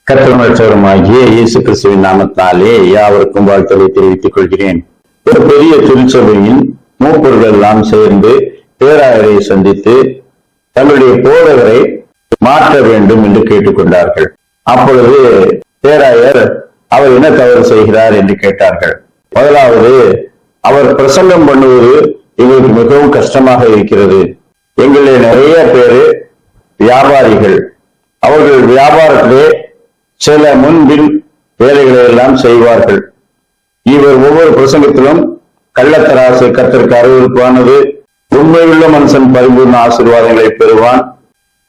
கர்த்தருமாகிய இயேசு கிறிஸ்துவின் நாமத்தாலே யாவருக்கும் வாழ்த்துக்களை தெரிவித்துக் கொள்கிறேன். ஒரு பெரிய திருச்சபையின் மூப்பர்கள் எல்லாம் சேர்ந்து பேராயரை சந்தித்து தங்களுடைய போதகரை மாற்ற வேண்டும் என்று கேட்டுக்கொண்டார்கள். அப்பொழுது பேராயர் அவர் என்ன தவறு செய்கிறார் என்று கேட்டார்கள். முதலாவது, அவர் பிரசங்கம் பண்ணுவது எங்களுக்கு மிகவும் கஷ்டமாக இருக்கிறது. எங்களிலே நிறைய பேரு வியாபாரிகள். அவர்கள் வியாபாரத்திலே சில முன்பின் வேலைகளை எல்லாம் செய்வார்கள். இவர் ஒவ்வொரு பிரசங்கத்திலும் கள்ளத்தராசு கர்த்தருக்கு அருவருப்பானது, உண்மையுள்ள மனுஷன் பரிபூர்ண ஆசீர்வாதங்களை பெறுவான்,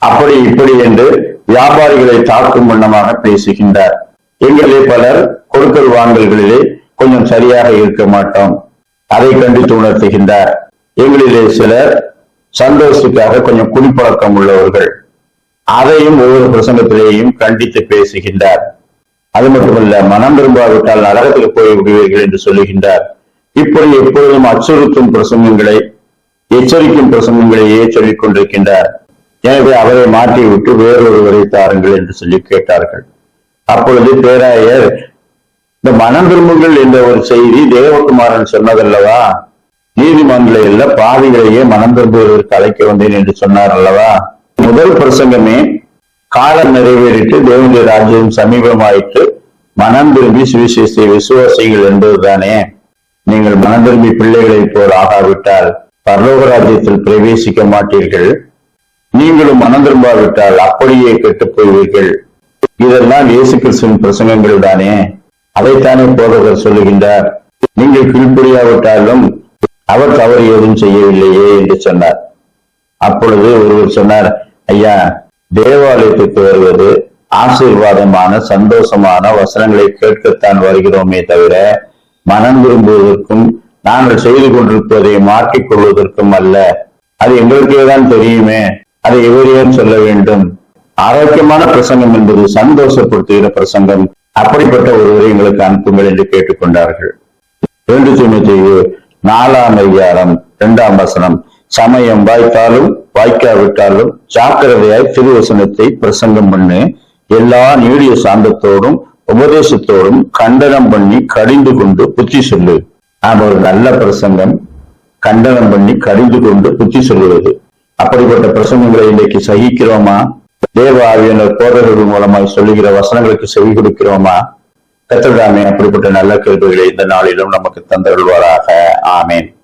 அப்படி இப்படி என்று வியாபாரிகளை தாக்கும் வண்ணமாக பேசுகின்றார். எங்களிலே பலர் கொடுக்கல் வாங்கல்களிலே கொஞ்சம் சரியாக இருக்க மாட்டோம், அதை கண்டித்து உணர்த்துகின்றார். எங்களிலே சிலர் சந்தோஷத்துக்காக கொஞ்சம் குடிப்பழக்கம் உள்ளவர்கள், அதையும் ஒவ்வொரு பிரசங்கத்திலேயும் கண்டித்து பேசுகின்றார். அது மட்டுமல்ல, மனம் திரும்பாவிட்டால் நரகத்துக்கு போய் விடுவீர்கள் என்று சொல்லுகின்றார். இப்படி எப்பொழுதும் அச்சுறுத்தும் பிரசங்கங்களை, எச்சரிக்கும் பிரசங்கங்களையே சொல்லிக் கொண்டிருக்கின்றார். எனவே அவரை மாற்றி விட்டு வேறொருவரை தாருங்கள் என்று சொல்லி கேட்டார்கள். அப்பொழுது பேராயர், இந்த மனம் திரும்புங்கள் என்ற ஒரு செய்தி தேவகுமாரன் சொன்னதல்லவா, நீதிமன்றங்களை இல்ல பாவிகளையே மனம் திரும்புவதற்கு அழைக்க வந்தேன் என்று சொன்னார் அல்லவா. முதல் பிரசங்கமே காலம் நிறைவேறிட்டு தேவனுடைய ராஜ்யம் சமீபமாயிட்டு மனம் திரும்பி சுவிசேஷத்தை விசுவாசிகள் என்பதுதானே. நீங்கள் மனம் திரும்பி பிள்ளைகளை போல் ஆகாவிட்டால் பரலோக ராஜ்யத்தில் பிரவேசிக்க மாட்டீர்கள். நீங்களும் மனம் திரும்பாவிட்டால் அப்படியே கெட்டு போய்வீர்கள். இதெல்லாம் இயேசு கிறிஸ்துவின் பிரசங்கங்கள் தானே. அதைத்தானே போதகர் சொல்லுகின்றார். நீங்கள் கீழ்ப்படியாவிட்டாலும் அவர் தவறு ஏதும் செய்யவில்லையே என்று சொன்னார். அப்பொழுது ஒருவர் சொன்னார், ஐயா, தேவாலயத்துக்கு வருவது ஆசீர்வாதமான சந்தோஷமான வசனங்களை கேட்கத்தான் வருகிறோமே தவிர மனம் விரும்புவதற்கும் நாங்கள் செய்து கொண்டிருப்பதை மாற்றிக் கொள்வதற்கும் அல்ல. அது எங்களுக்கே தான் தெரியுமே, அதை எவரையும் சொல்ல வேண்டும். ஆரோக்கியமான பிரசங்கம் என்பது சந்தோஷப்படுத்துகிற பிரசங்கம். அப்படிப்பட்ட ஒருவரை எங்களுக்கு அனுப்புங்கள் என்று கேட்டுக்கொண்டார்கள். 2 தீமோத்தேயு 4:2 சமயம் வாய்த்தாலும் வாய்க்காவிட்டாலும் ஜாக்கிரதையாய் திருவசனத்தை பிரசங்கம் பண்ணு, எல்லா நீடிய சாந்தத்தோடும் உபதேசத்தோடும் கண்டனம் பண்ணி கடிந்து கொண்டு புத்தி சொல்லு. நாம ஒரு நல்ல பிரசங்கம், கண்டனம் பண்ணி கடிந்து கொண்டு புத்தி சொல்லுவது. அப்படிப்பட்ட பிரசங்கங்களை இன்றைக்கு சகிக்கிறோமா? தேவ ஆவியானவர் போதகர்கள் மூலமாய் சொல்லுகிற வசனங்களுக்கு செவி கொடுக்கிறோமா? கர்த்தர் தாமே அப்படிப்பட்ட நல்ல கேள்விகளை இந்த நாளிலும் நமக்கு தந்தருள்வாராக. ஆமேன்.